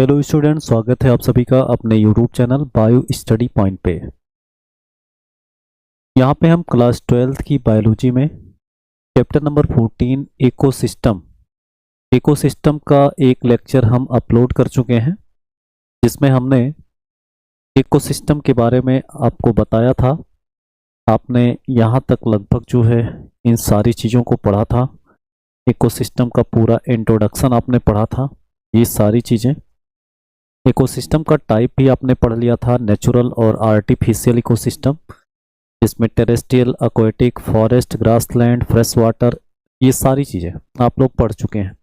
Hello student, स्वागत है आप सभी का अपने YouTube channel bio study point पे। यहाँ पे हम क्लास 12th की बायोलॉजी में चैप्टर नंबर 14 इकोसिस्टम का एक लेक्चर हम अपलोड कर चुके हैं, जिसमें हमने इकोसिस्टम के बारे में आपको बताया था। आपने यहाँ तक लगभग जो है इन सारी चीज़ों को पढ़ा था। इकोसिस्टम का पूरा इंट्रोडक्शन आपने पढ़ा था, ये सारी चीज़ें। इकोसिस्टम का टाइप भी आपने पढ़ लिया था, नेचुरल और आर्टिफिशियल इकोसिस्टम, जिसमें terrestrial, aquatic, forest, grassland, fresh water, ये सारी चीज़ें आप लोग पढ़ चुके हैं।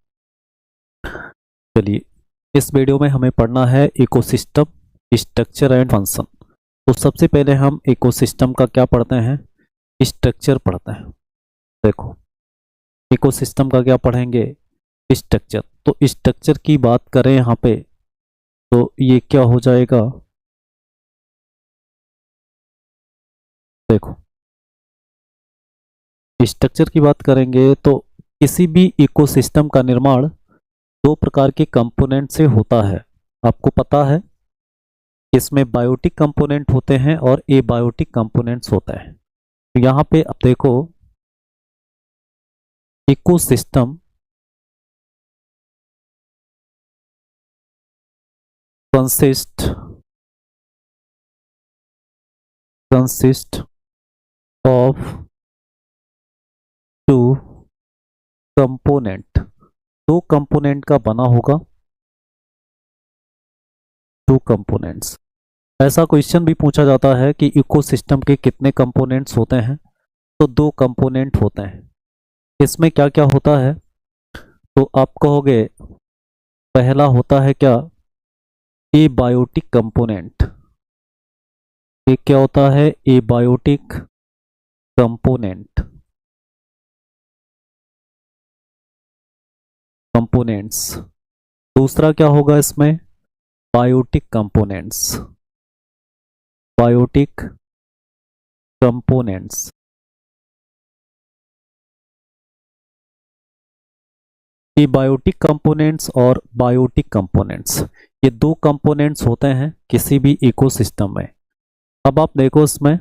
चलिए, इस वीडियो में हमें पढ़ना है इकोसिस्टम स्ट्रक्चर एंड फंक्शन। तो सबसे पहले हम इकोसिस्टम का क्या पढ़ते हैं, स्ट्रक्चर पढ़ते हैं। देखो, इकोसिस्टम का क्या पढ़ेंगे, स्ट्रक्चर। तो स्ट्रक्चर की बात करें यहाँ पे तो ये क्या हो जाएगा, देखो स्ट्रक्चर की बात करेंगे तो किसी भी इकोसिस्टम का निर्माण दो प्रकार के कंपोनेंट से होता है। आपको पता है, इसमें बायोटिक कंपोनेंट होते हैं और एबायोटिक कंपोनेंट्स होते हैं। तो यहाँ पे अब देखो, ecosystem consist of two component, दो कंपोनेंट का बना होगा, टू कंपोनेंट्स। ऐसा क्वेश्चन भी पूछा जाता है कि इकोसिस्टम के कितने कंपोनेंट्स होते हैं, तो दो कंपोनेंट होते हैं। इसमें क्या क्या होता है, तो आप कहोगे पहला होता है क्या, एबायोटिक कंपोनेंट। ये क्या होता है, एबायोटिक कंपोनेंट्स। दूसरा क्या होगा इसमें, बायोटिक कंपोनेंट्स। एबायोटिक कंपोनेंट्स और बायोटिक कंपोनेंट्स, ये दो कंपोनेंट्स होते हैं किसी भी इकोसिस्टम में। अब आप देखो, इसमें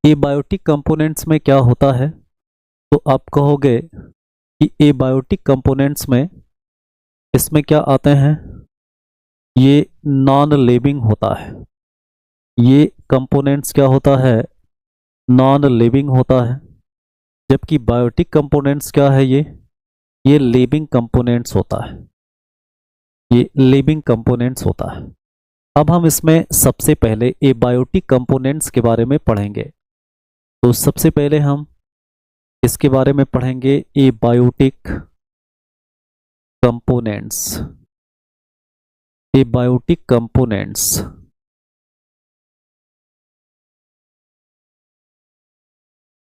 एबायोटिक कंपोनेंट्स में क्या होता है, तो आप कहोगे कि एबायोटिक कंपोनेंट्स में इसमें क्या आते हैं, ये नॉन लिविंग होता है। ये कंपोनेंट्स क्या होता है, नॉन लिविंग होता है। जबकि बायोटिक कंपोनेंट्स क्या है, ये लिविंग कंपोनेंट्स होता है, ये लिविंग कंपोनेंट्स होता है। अब हम इसमें सबसे पहले एबायोटिक कंपोनेंट्स के बारे में पढ़ेंगे। तो सबसे पहले हम इसके बारे में पढ़ेंगे, एबायोटिक कंपोनेंट्स। एबायोटिक कंपोनेंट्स,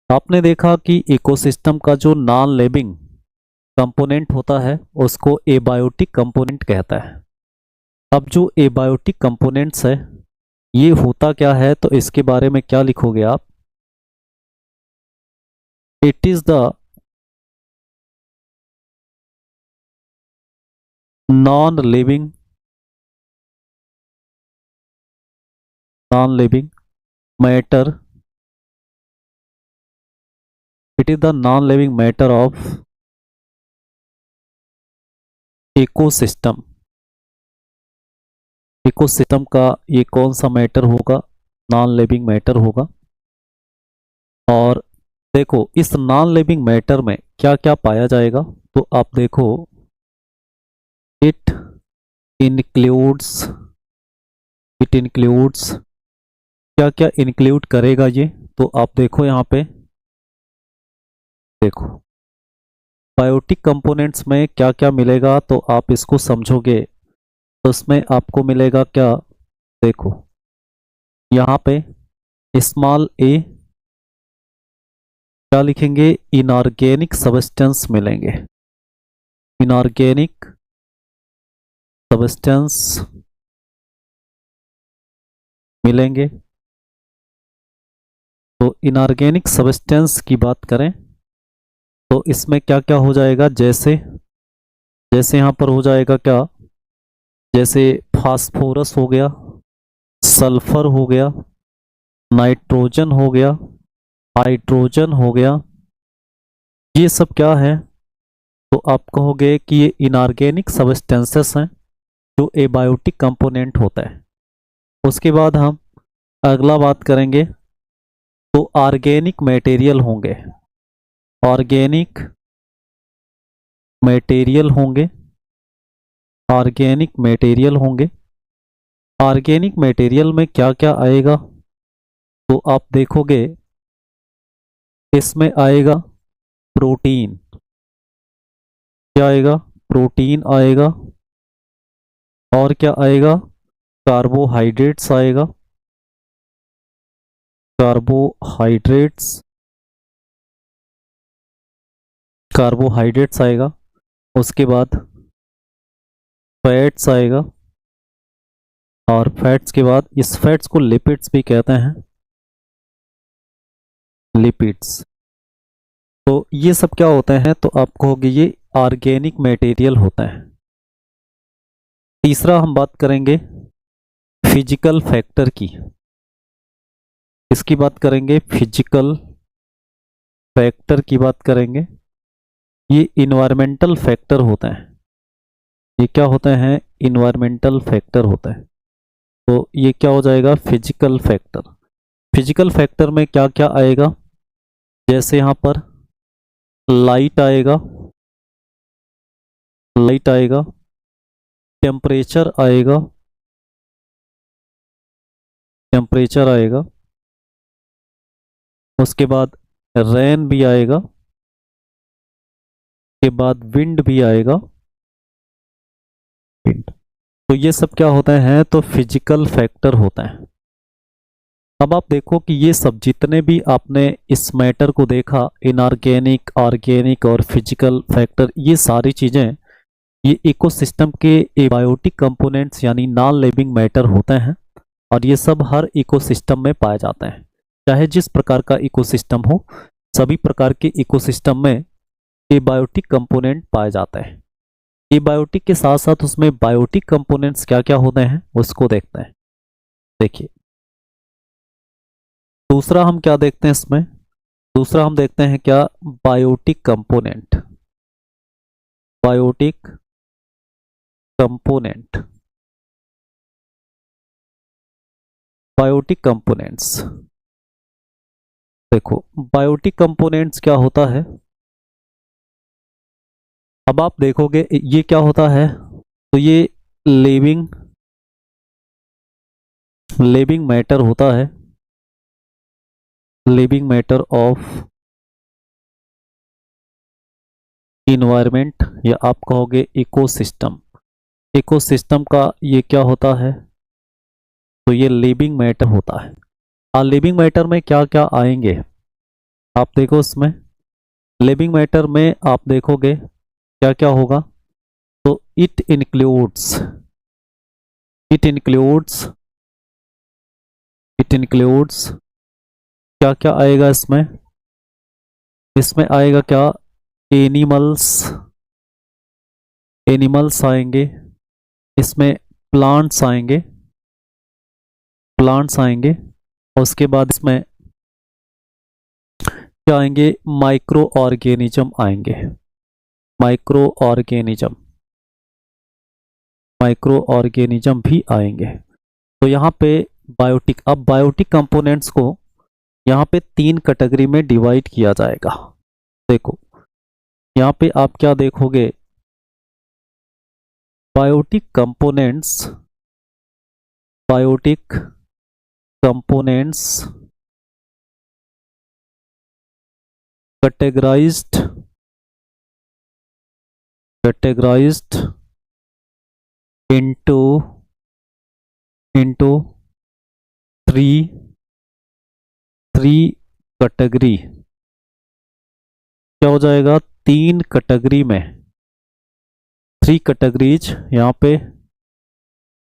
आपने देखा कि इकोसिस्टम का जो नॉन लिविंग कंपोनेंट होता है उसको एबायोटिक कंपोनेंट कहता है। अब जो एबायोटिक कंपोनेंट्स है, ये होता क्या है, तो इसके बारे में क्या लिखोगे आप, it is the non living matter, it is the non living matter of ecosystem. Ecosystem का ये कौन सा मैटर होगा, नॉन लिविंग मैटर होगा। और देखो, इस नॉन लिविंग मैटर में क्या क्या पाया जाएगा, तो आप देखो, इट इंक्लूड्स क्या क्या इंक्लूड करेगा ये, तो आप देखो यहाँ पे, देखो बायोटिक कंपोनेंट्स में क्या क्या मिलेगा, तो आप इसको समझोगे तो उसमें आपको मिलेगा क्या, देखो यहाँ पे स्मॉल ए, क्या लिखेंगे, इनऑर्गेनिक सब्सटेंस मिलेंगे, इनऑर्गेनिक सब्सटेंस मिलेंगे। तो इनऑर्गेनिक सब्सटेंस की बात करें तो इसमें क्या क्या हो जाएगा, जैसे जैसे यहाँ पर हो जाएगा क्या, जैसे फास्फोरस हो गया, सल्फर हो गया, नाइट्रोजन हो गया, हाइड्रोजन हो गया। ये सब क्या है? तो आप कहोगे कि ये इनऑर्गेनिक सब्सटेंसेस हैं जो एबायोटिक कंपोनेंट होता है। उसके बाद हम अगला बात करेंगे तो ऑर्गेनिक मटेरियल होंगे। ऑर्गेनिक मटेरियल होंगे, ऑर्गेनिक मटेरियल होंगे। ऑर्गेनिक मटेरियल में क्या क्या आएगा? तो आप देखोगे इसमें आएगा प्रोटीन। क्या आएगा? प्रोटीन आएगा। और क्या आएगा? कार्बोहाइड्रेट्स आएगा, कार्बोहाइड्रेट्स, कार्बोहाइड्रेट्स आएगा। उसके बाद फैट्स आएगा, और फैट्स के बाद इस फैट्स को लिपिड्स भी कहते हैं, लिपिड्स। तो ये सब क्या होते हैं? तो आप कहोगे ये ऑर्गेनिक मटेरियल होता है। तीसरा हम बात करेंगे फिजिकल फैक्टर की। इसकी बात करेंगे, फिजिकल फैक्टर की बात करेंगे। ये इन्वायरमेंटल फैक्टर होते हैं। ये क्या होते हैं? इन्वायरमेंटल फैक्टर होता है। तो ये क्या हो जाएगा? Physical factor. फिजिकल फैक्टर में क्या क्या आएगा? जैसे यहाँ पर लाइट आएगा, लाइट आएगा, टेम्परेचर आएगा, टेम्परेचर आएगा। उसके बाद रेन भी आएगा, के बाद विंड भी आएगा, विंड। तो ये सब क्या होते हैं? तो फिजिकल फैक्टर होता है। अब आप देखो कि ये सब जितने भी आपने इस मैटर को देखा, इनऑर्गेनिक, ऑर्गेनिक और फिजिकल फैक्टर, ये सारी चीजें ये इकोसिस्टम के एबायोटिक कंपोनेंट्स यानी नॉन लिविंग मैटर होते हैं। और ये सब हर इकोसिस्टम में पाए जाते हैं, चाहे जिस प्रकार का इकोसिस्टम हो। सभी प्रकार के इकोसिस्टम में एबायोटिक कंपोनेंट पाए जाते हैं। एबायोटिक के साथ साथ उसमें बायोटिक कंपोनेंट्स क्या क्या होते हैं उसको देखते हैं। देखिए, दूसरा हम क्या देखते हैं इसमें? दूसरा हम देखते हैं क्या? Biotic component. Biotic component, biotic components. देखो, बायोटिक कंपोनेंट्स क्या होता है? अब आप देखोगे ये क्या होता है? तो ये लिविंग, लिविंग मैटर होता है, लिविंग मैटर ऑफ इन्वायरमेंट, या आप कहोगे इकोसिस्टम। इकोसिस्टम का ये क्या होता है? तो ये लिविंग मैटर होता है। और लिविंग मैटर में क्या क्या आएंगे आप देखो इसमें। लिविंग मैटर में आप देखोगे क्या क्या होगा? तो it includes, it includes, it includes, क्या क्या आएगा इसमें? इसमें आएगा क्या? एनिमल्स, एनिमल्स आएंगे। इसमें प्लांट्स आएंगे, प्लांट्स आएंगे। उसके बाद इसमें क्या आएंगे? माइक्रो ऑर्गेनिज्म आएंगे, माइक्रो ऑर्गेनिज्म, माइक्रो ऑर्गेनिज्म भी आएंगे। तो यहाँ पे बायोटिक, अब बायोटिक कंपोनेंट्स को यहाँ पे 3 कैटेगरी में डिवाइड किया जाएगा। देखो, यहाँ पे आप क्या देखोगे? Biotic components, biotic components categorised, categorised into, into three, three category. क्या हो जाएगा? 3 कैटेगरी में, 3 कैटेगरीज यहाँ पे,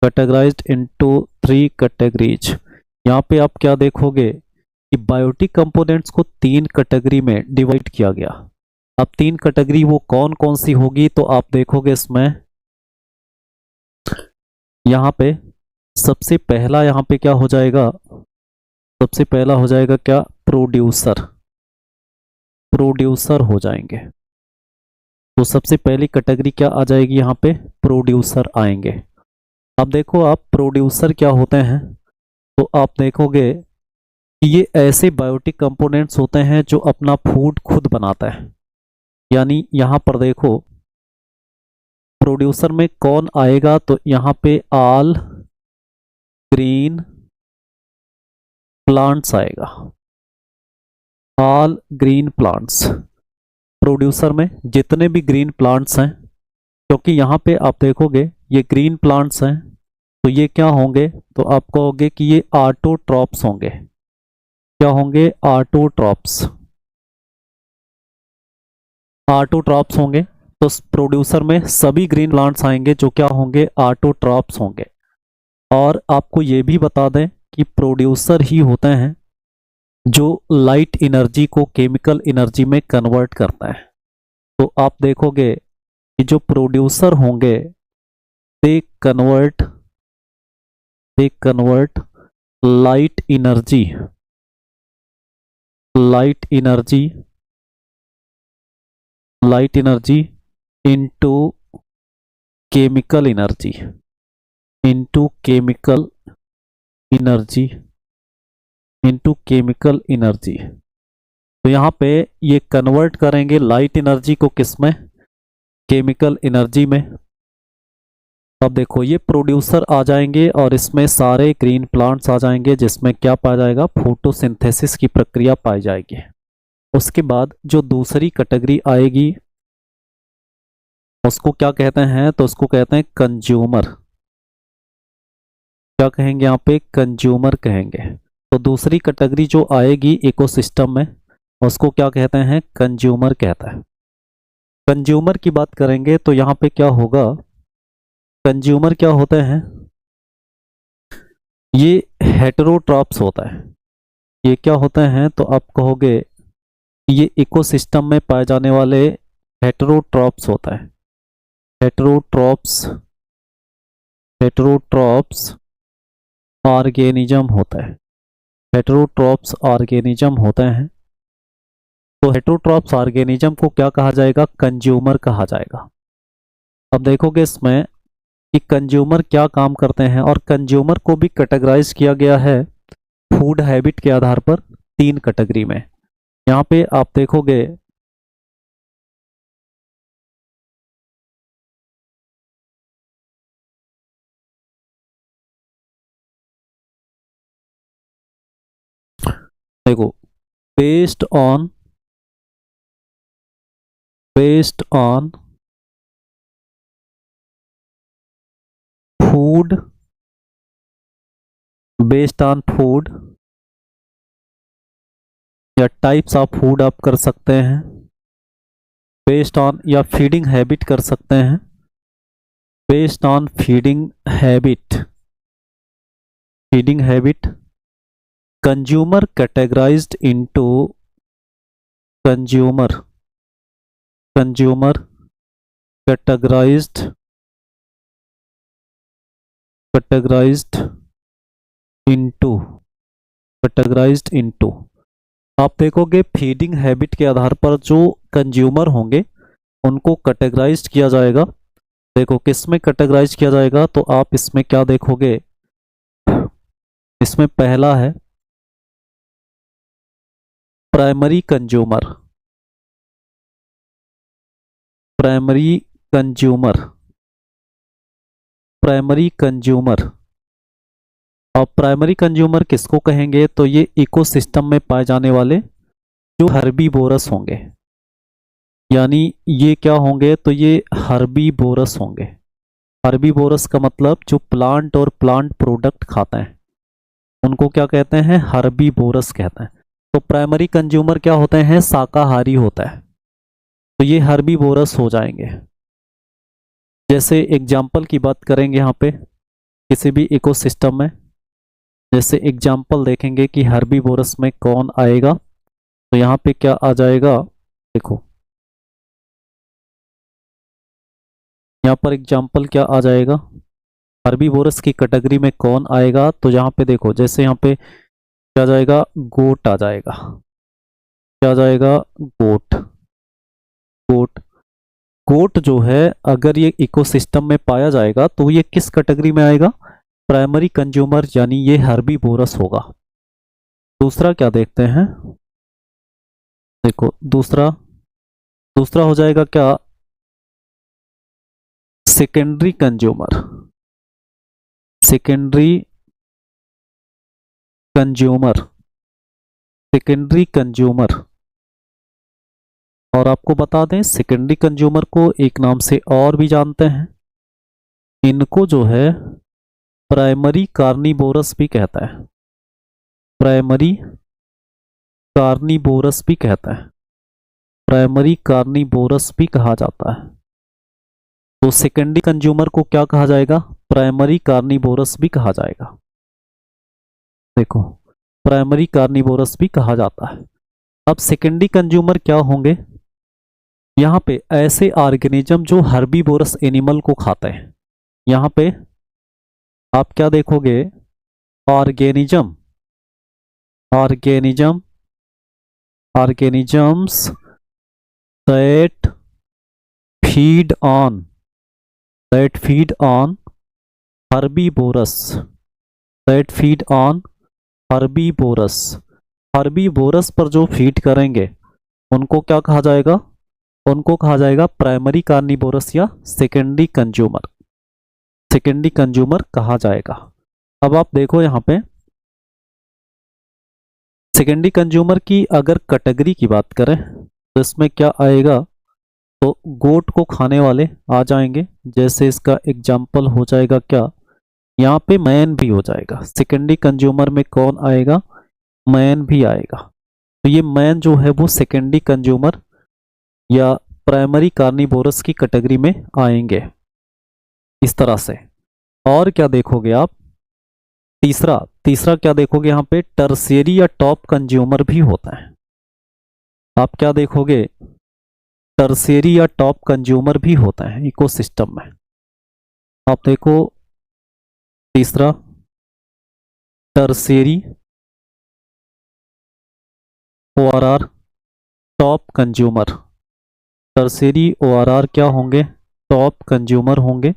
कैटेगराइज्ड इनटू 3 कैटेगरीज। यहाँ पे आप क्या देखोगे कि बायोटिक कंपोनेंट्स को 3 कैटेगरी में डिवाइड किया गया। अब 3 कैटेगरी वो कौन कौन सी होगी? तो आप देखोगे इसमें यहाँ पे सबसे पहला यहाँ पे क्या हो जाएगा, सबसे पहला हो जाएगा क्या, प्रोड्यूसर, प्रोड्यूसर हो जाएंगे। तो सबसे पहली कैटेगरी क्या आ जाएगी, यहाँ पे प्रोड्यूसर आएंगे। अब देखो आप प्रोड्यूसर क्या होते हैं, तो आप देखोगे कि ये ऐसे बायोटिक कंपोनेंट्स होते हैं जो अपना फूड खुद बनाता है। यानी यहाँ पर देखो प्रोड्यूसर में कौन आएगा, तो यहाँ पे ऑल ग्रीन प्लांट्स आएगा, ऑल ग्रीन प्लांट्स। प्रोड्यूसर में जितने भी ग्रीन प्लांट्स हैं, क्योंकि यहाँ पे आप देखोगे ये ग्रीन प्लांट्स हैं, तो ये क्या होंगे, तो आप कहोगे कि ये ऑटोट्रॉप्स होंगे। क्या होंगे, ऑटोट्रॉप्स, ऑटोट्रॉप्स होंगे। तो प्रोड्यूसर में सभी ग्रीन प्लांट्स आएंगे जो क्या होंगे, ऑटोट्रॉप्स होंगे। और आपको ये भी बता दें कि प्रोड्यूसर ही होते हैं जो लाइट एनर्जी को केमिकल एनर्जी में कन्वर्ट करता है। तो आप देखोगे कि जो प्रोड्यूसर होंगे they convert light energy, light energy, light energy into chemical energy, into chemical energy, into chemical energy. तो यहाँ पे ये कन्वर्ट करेंगे लाइट एनर्जी को किस में, केमिकल एनर्जी में। अब देखो ये प्रोड्यूसर आ जाएंगे और इसमें सारे ग्रीन प्लांट्स आ जाएंगे जिसमें क्या पाया जाएगा, फोटोसिंथेसिस की प्रक्रिया पाई जाएगी। उसके बाद जो दूसरी कैटेगरी आएगी उसको क्या कहते हैं, तो उसको कहते हैं कंज्यूमर। क्या कहेंगे यहाँ पे, कंज्यूमर कहेंगे। तो दूसरी कैटेगरी जो आएगी इकोसिस्टम में उसको क्या कहते हैं, कंज्यूमर कहता है। कंज्यूमर की बात करेंगे तो यहाँ पे क्या होगा, कंज्यूमर क्या होते हैं, ये हेटेरोट्रॉप्स होता है। ये क्या होते हैं, तो आप कहोगे ये इकोसिस्टम में पाए जाने वाले हेटेरोट्रॉप्स होता है। हेटेरोट्रॉप्स, हेटेरोट्रॉप्स ऑर्गेनिज्म होता है, हेटेरोट्रॉप्स ऑर्गेनिज्म होते हैं। तो हेटेरोट्रॉप्स ऑर्गेनिज्म को क्या कहा जाएगा, कंज्यूमर कहा जाएगा। अब देखोगे इसमें कि कंज्यूमर क्या काम करते हैं, और कंज्यूमर को भी कैटेगराइज किया गया है फूड हैबिट के आधार पर 3 कैटेगरी में। यहाँ पे आप देखोगे देखो based on food, based on food या टाइप्स ऑफ फूड आप कर सकते हैं, बेस्ड ऑन या फीडिंग हैबिट कर सकते हैं, based on feeding habit, feeding habit consumer categorised into consumer, consumer categorised into, categorised into. आप देखोगे फीडिंग हैबिट के आधार पर जो कंज्यूमर होंगे उनको कैटेगराइज्ड किया जाएगा। देखो किस में कैटेगराइज किया जाएगा, तो आप इसमें क्या देखोगे, इसमें पहला है primary consumer, primary consumer, primary consumer. और प्राइमरी कंज्यूमर किसको कहेंगे, तो ये इकोसिस्टम में पाए जाने वाले जो हर्बीवोरस होंगे। यानी ये क्या होंगे, तो ये हर्बीवोरस होंगे। हर्बीवोरस का मतलब जो प्लांट और प्लांट प्रोडक्ट खाते हैं उनको क्या कहते हैं, हर्बीवोरस कहते हैं। तो प्राइमरी कंज्यूमर क्या होते हैं, शाकाहारी होता है। तो ये हर्बीवोरस हो जाएंगे। जैसे एग्जाम्पल की बात करेंगे यहाँ पे किसी भी इकोसिस्टम में, जैसे एग्जाम्पल देखेंगे कि हर्बीवोरस में कौन आएगा, तो यहाँ पे क्या आ जाएगा, देखो यहाँ पर एग्जाम्पल क्या आ जाएगा, हर्बीवोरस की कैटेगरी में कौन आएगा? तो यहाँ पे देखो, जैसे यहाँ पे क्या जाएगा, गोट आ जाएगा। क्या जाएगा? गोट। गोट गोट जो है, अगर ये इकोसिस्टम में पाया जाएगा तो ये किस कैटेगरी में आएगा? प्राइमरी कंज्यूमर, यानी ये हर्बीवोरस होगा। दूसरा क्या देखते हैं, देखो दूसरा दूसरा हो जाएगा क्या? Secondary consumer. Secondary consumer. Secondary consumer. और आपको बता दें, सेकेंडरी कंज्यूमर को एक नाम से और भी जानते हैं, इनको जो है प्राइमरी कार्निवोरस भी कहता है। प्राइमरी कार्निवोरस भी कहता है। प्राइमरी कार्निवोरस भी कहा जाता है। तो सेकेंडरी कंज्यूमर को क्या कहा जाएगा? प्राइमरी कार्निवोरस भी कहा जाएगा। देखो, प्राइमरी कार्निवोरस भी कहा जाता है। अब सेकेंडरी कंज्यूमर क्या होंगे? यहाँ पे ऐसे ऑर्गेनिज्म जो हर्बीवोरस एनिमल को खाते हैं। यहाँ पे आप क्या देखोगे? Organism organism organisms that feed on herbivores. That feed on herbivores. Herbivores पर जो फीड करेंगे उनको क्या कहा जाएगा? उनको कहा जाएगा प्राइमरी कार्निवोरस या सेकेंडरी कंज्यूमर। सेकेंडरी कंज्यूमर कहा जाएगा। अब आप देखो यहाँ पे सेकेंडरी कंज्यूमर की अगर कैटेगरी की बात करें तो इसमें क्या आएगा? तो गोट को खाने वाले आ जाएंगे, जैसे इसका एग्जाम्पल हो जाएगा क्या, यहाँ पे मैन भी हो जाएगा। सेकेंडरी कंज्यूमर में कौन आएगा? मैन भी आएगा। तो ये मैन जो है वो सेकेंडरी कंज्यूमर या प्राइमरी कार्निवोरस की कैटेगरी में आएंगे, इस तरह से। और क्या देखोगे आप? तीसरा क्या देखोगे? यहाँ पे टर्शियरी या टॉप कंज्यूमर भी होता है। आप क्या देखोगे? टर्शियरी या टॉप कंज्यूमर भी होता है इकोसिस्टम में। आप देखो, तीसरा tertiary ORR top consumer. Tertiary ORR क्या होंगे? टॉप कंज्यूमर होंगे।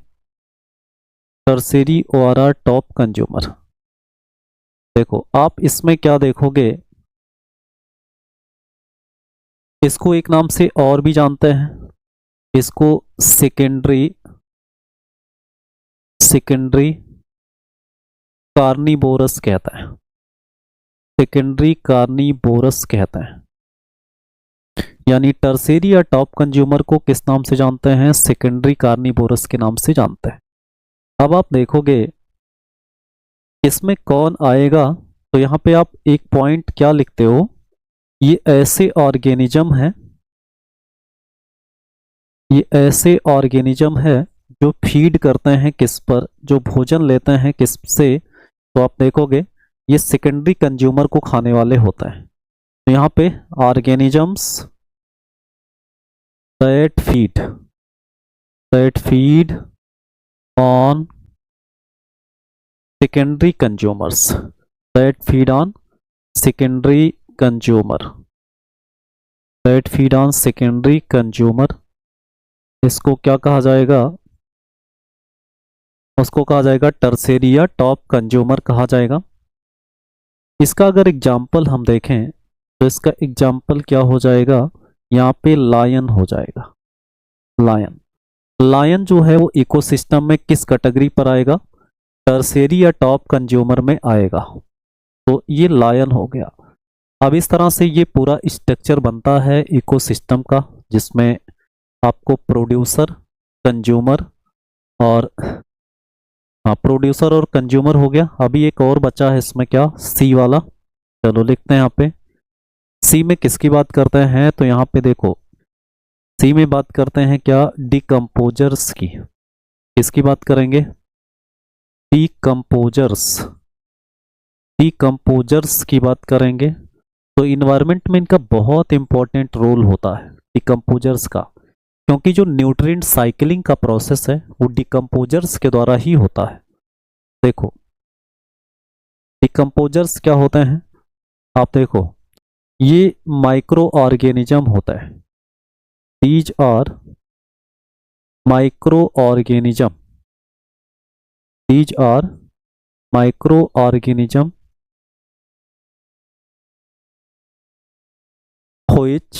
Tertiary ORR top consumer. देखो, आप इसमें क्या देखोगे? इसको एक नाम से और भी जानते हैं, इसको सेकेंडरी कार्निवोरस कहता है। सेकेंडरी कार्निवोरस कहता है। यानी टर्शियरी या टॉप कंज्यूमर को किस नाम से जानते हैं? सेकेंडरी कार्निवोरस के नाम से जानते हैं। अब आप देखोगे इसमें कौन आएगा, तो यहाँ पे आप एक पॉइंट क्या लिखते हो? ये ऐसे ऑर्गेनिज्म है, ये ऐसे ऑर्गेनिज्म है जो फीड करते हैं किस पर, जो भोजन लेते हैं किस से? तो आप देखोगे ये सेकेंडरी कंज्यूमर को खाने वाले होता है। तो यहाँ पे organisms that feed on secondary consumers. That feed on secondary consumer. That feed on secondary consumer. इसको क्या कहा जाएगा? उसको कहा जाएगा टर्शियरी या टॉप कंज्यूमर कहा जाएगा। इसका अगर एग्जाम्पल हम देखें तो इसका एग्जाम्पल क्या हो जाएगा? यहाँ पे लायन हो जाएगा। लायन जो है वो इकोसिस्टम में किस कैटेगरी पर आएगा? टर्शियरी या टॉप कंज्यूमर में आएगा। तो ये लायन हो गया। अब इस तरह से ये पूरा स्ट्रक्चर बनता है इकोसिस्टम का, जिसमें आपको प्रोड्यूसर, कंज्यूमर और प्रोड्यूसर और कंज्यूमर हो गया। अभी एक और बचा है इसमें, क्या? सी वाला। चलो लिखते हैं यहाँ पे। सी में किसकी बात करते हैं? तो यहाँ पे देखो, सी में बात करते हैं क्या? डिकम्पोजर्स की। किसकी बात करेंगे? डिकम्पोजर्स की बात करेंगे। तो इन्वायरमेंट में इनका बहुत इंपॉर्टेंट रोल होता है डिकम्पोजर्स का, क्योंकि जो न्यूट्रिएंट साइकिलिंग का प्रोसेस है वो डिकम्पोजर्स के द्वारा ही होता है। देखो डिकम्पोजर्स क्या होते हैं, आप देखो ये माइक्रो ऑर्गेनिज्म होता है। These are micro organism, these are micro organism which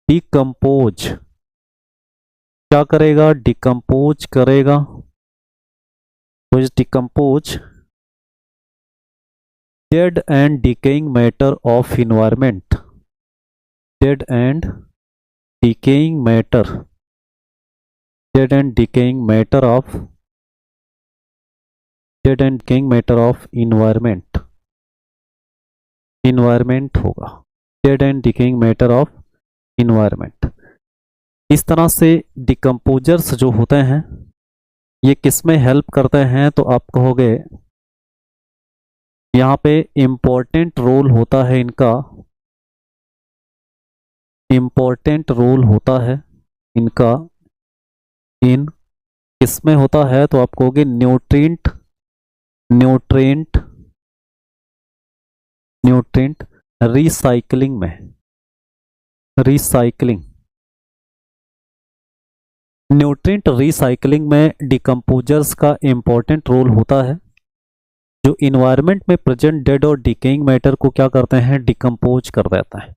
decompose, क्या करेगा, डिकम्पोज करेगा, which decompose dead and decaying matter of environment, dead and decaying matter, dead and decaying matter of, dead and decaying matter of environment, environment होगा, dead and decaying matter of environment। इस तरह से decomposers जो होते हैं ये किस में हेल्प करते हैं, तो आप कहोगे यहाँ पे इम्पोर्टेंट रोल होता है इनका, इम्पोर्टेंट रोल होता है इनका इन किसमें होता है, तो आप कहोगे न्यूट्रिएंट, न्यूट्रिएंट, न्यूट्रिएंट रिसाइकलिंग में, रिसाइकलिंग, न्यूट्रिएंट रिसाइकलिंग में डिकम्पोजर्स का इम्पोर्टेंट रोल होता है, जो इन्वायरमेंट में प्रेजेंट डेड और डिकेइंग मैटर को क्या करते हैं, डिकम्पोज कर देता है,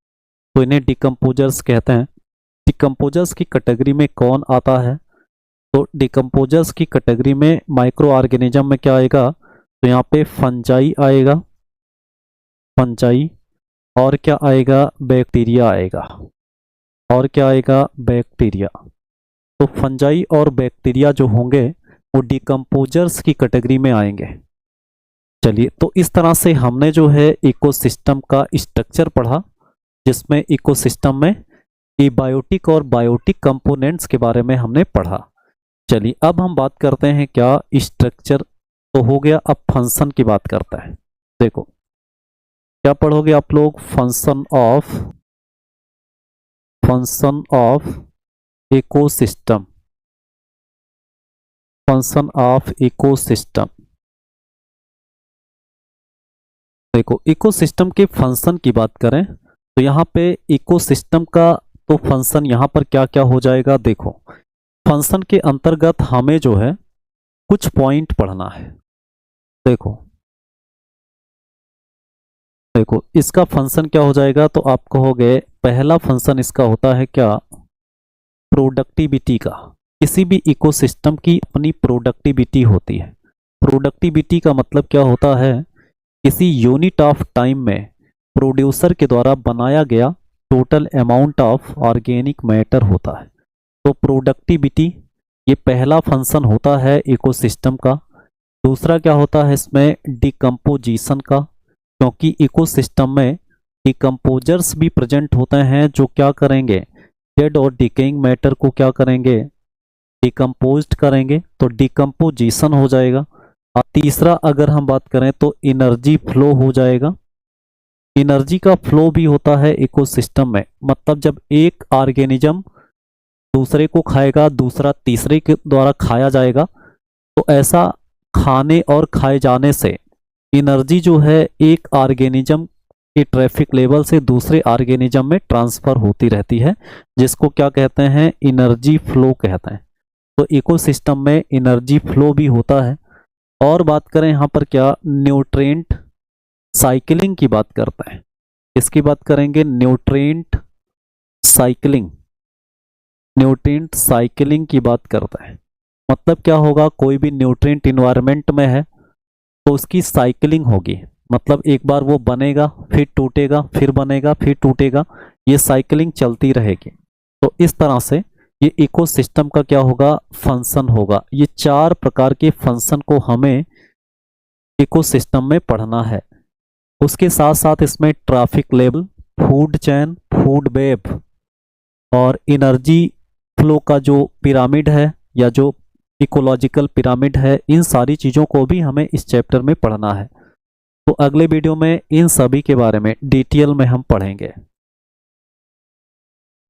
तो इन्हें डिकम्पोजर्स कहते हैं। डिकम्पोजर्स की कैटेगरी में कौन आता है, तो डिकम्पोजर्स की कैटेगरी में माइक्रो ऑर्गेनिज्म में क्या आएगा, तो यहाँ पे फंजाई आएगा, फंजाई, और क्या आएगा, बैक्टीरिया आएगा, और क्या आएगा, बैक्टीरिया। तो फंजाई और बैक्टीरिया जो होंगे वो डिकम्पोजर्स की कैटेगरी में आएंगे। चलिए, तो इस तरह से हमने जो है इकोसिस्टम का स्ट्रक्चर पढ़ा, जिसमें इकोसिस्टम में एबायोटिक और बायोटिक कंपोनेंट्स के बारे में हमने पढ़ा। चलिए अब हम बात करते हैं क्या, स्ट्रक्चर तो हो गया, अब फंक्शन की बात करता है। देखो क्या पढ़ोगे आप लोग, function of ecosystem, function of ecosystem. देखो इकोसिस्टम के फंक्शन की बात करें तो यहाँ पे इकोसिस्टम का तो फंक्शन यहाँ पर क्या क्या हो जाएगा। देखो फंक्शन के अंतर्गत हमें जो है कुछ पॉइंट पढ़ना है। देखो देखो इसका फंक्शन क्या हो जाएगा, तो आप कहोगे पहला फंक्शन इसका होता है क्या, प्रोडक्टिविटी का। किसी भी इकोसिस्टम की अपनी प्रोडक्टिविटी होती है। प्रोडक्टिविटी का मतलब क्या होता है, किसी यूनिट ऑफ टाइम में प्रोड्यूसर के द्वारा बनाया गया total amount of organic matter होता है। तो प्रोडक्टिविटी ये पहला फंक्शन होता है इकोसिस्टम का। दूसरा क्या होता है इसमें, डिकम्पोजिशन का, क्योंकि इकोसिस्टम में डिकम्पोजर्स भी प्रेजेंट होते हैं जो क्या करेंगे, डेड और डिकेइंग मैटर को क्या करेंगे, डिकम्पोज्ड करेंगे, तो डिकम्पोजिशन हो जाएगा। और तीसरा अगर हम बात करें तो एनर्जी फ्लो हो जाएगा। एनर्जी का फ्लो भी होता है इकोसिस्टम में, मतलब जब एक ऑर्गेनिज्म दूसरे को खाएगा, दूसरा तीसरे के द्वारा खाया जाएगा, तो ऐसा खाने और खाए जाने से एनर्जी जो है एक ऑर्गेनिज्म के ट्रैफिक लेवल से दूसरे ऑर्गेनिज्म में ट्रांसफर होती रहती है, जिसको क्या कहते हैं, एनर्जी फ्लो कहते हैं। तो इकोसिस्टम में एनर्जी फ्लो भी होता है। और बात करें यहाँ पर क्या, न्यूट्रिएंट साइकिलिंग की बात करते हैं। इसकी बात करेंगे न्यूट्रिएंट साइकिलिंग, न्यूट्रिएंट साइकिलिंग की बात करते हैं। मतलब क्या होगा, कोई भी न्यूट्रिएंट इन्वायरमेंट में है तो उसकी साइकिलिंग होगी, मतलब एक बार वो बनेगा फिर टूटेगा, फिर बनेगा फिर टूटेगा, ये साइकिलिंग चलती रहेगी। तो इस तरह से ये इकोसिस्टम का क्या होगा, फंक्शन होगा। ये चार प्रकार के फंक्शन को हमें इकोसिस्टम में पढ़ना है। उसके साथ साथ इसमें traffic level, food chain, food web और एनर्जी फ्लो का जो पिरामिड है या जो इकोलॉजिकल पिरामिड है, इन सारी चीज़ों को भी हमें इस चैप्टर में पढ़ना है। तो अगले वीडियो में इन सभी के बारे में डिटेल में हम पढ़ेंगे।